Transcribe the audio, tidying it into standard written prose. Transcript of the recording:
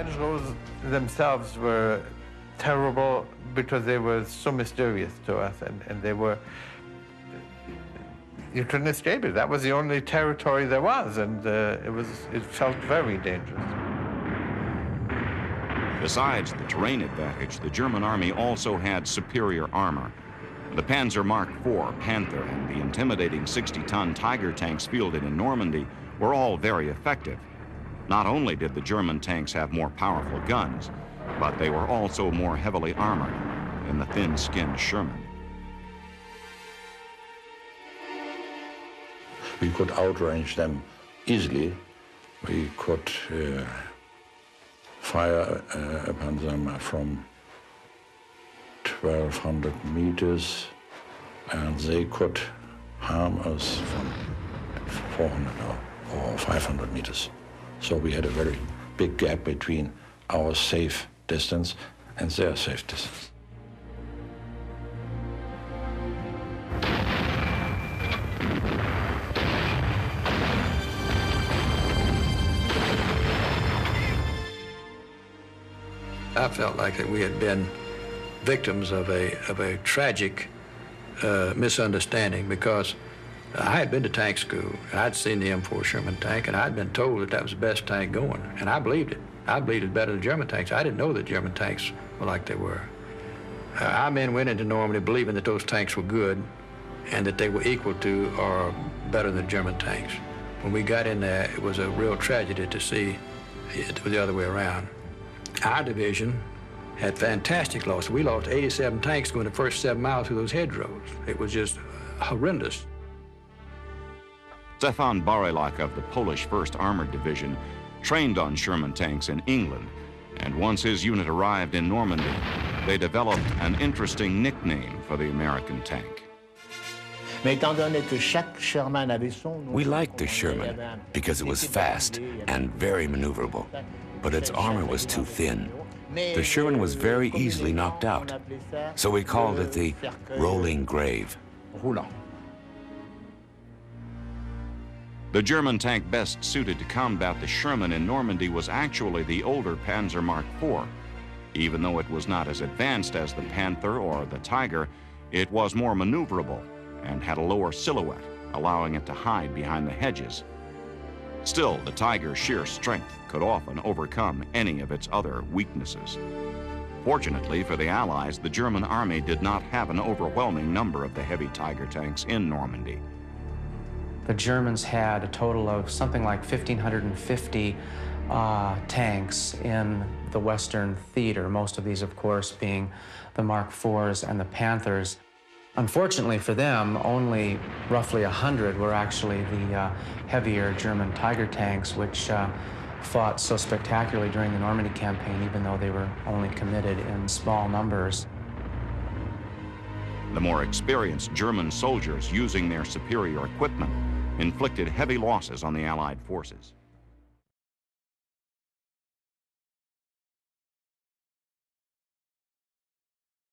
Panzers themselves were terrible because they were so mysterious to us, and they were, you couldn't escape it. That was the only territory there was, and it felt very dangerous. Besides the terrain advantage, the German army also had superior armor. The Panzer Mark IV Panther and the intimidating 60-ton Tiger tanks fielded in Normandy were all very effective. Not only did the German tanks have more powerful guns, but they were also more heavily armored than the thin-skinned Sherman. We could outrange them easily. We could fire upon them from 1,200 meters, and they could harm us from 400 or 500 meters. So we had a very big gap between our safe distance and their safe distance. I felt like that we had been victims of a tragic misunderstanding, because I had been to tank school, and I'd seen the M4 Sherman tank, and I'd been told that that was the best tank going, and I believed it. I believed it better than German tanks. I didn't know that German tanks were like they were. Our men went into Normandy believing that those tanks were good and that they were equal to or better than German tanks. When we got in there, it was a real tragedy to see it was the other way around. Our division had fantastic losses. We lost 87 tanks going the first 7 miles through those hedgerows. It was just horrendous. Stefan Barylak of the Polish 1st Armored Division trained on Sherman tanks in England, and once his unit arrived in Normandy, they developed an interesting nickname for the American tank. We liked the Sherman because it was fast and very maneuverable, but its armor was too thin. The Sherman was very easily knocked out, so we called it the rolling grave. The German tank best suited to combat the Sherman in Normandy was actually the older Panzer Mark IV. Even though it was not as advanced as the Panther or the Tiger, it was more maneuverable and had a lower silhouette, allowing it to hide behind the hedges. Still, the Tiger's sheer strength could often overcome any of its other weaknesses. Fortunately for the Allies, the German army did not have an overwhelming number of the heavy Tiger tanks in Normandy. The Germans had a total of something like 1,550 tanks in the Western theater, most of these, of course, being the Mark IVs and the Panthers. Unfortunately for them, only roughly 100 were actually the heavier German Tiger tanks, which fought so spectacularly during the Normandy campaign, even though they were only committed in small numbers. The more experienced German soldiers, using their superior equipment, inflicted heavy losses on the Allied forces.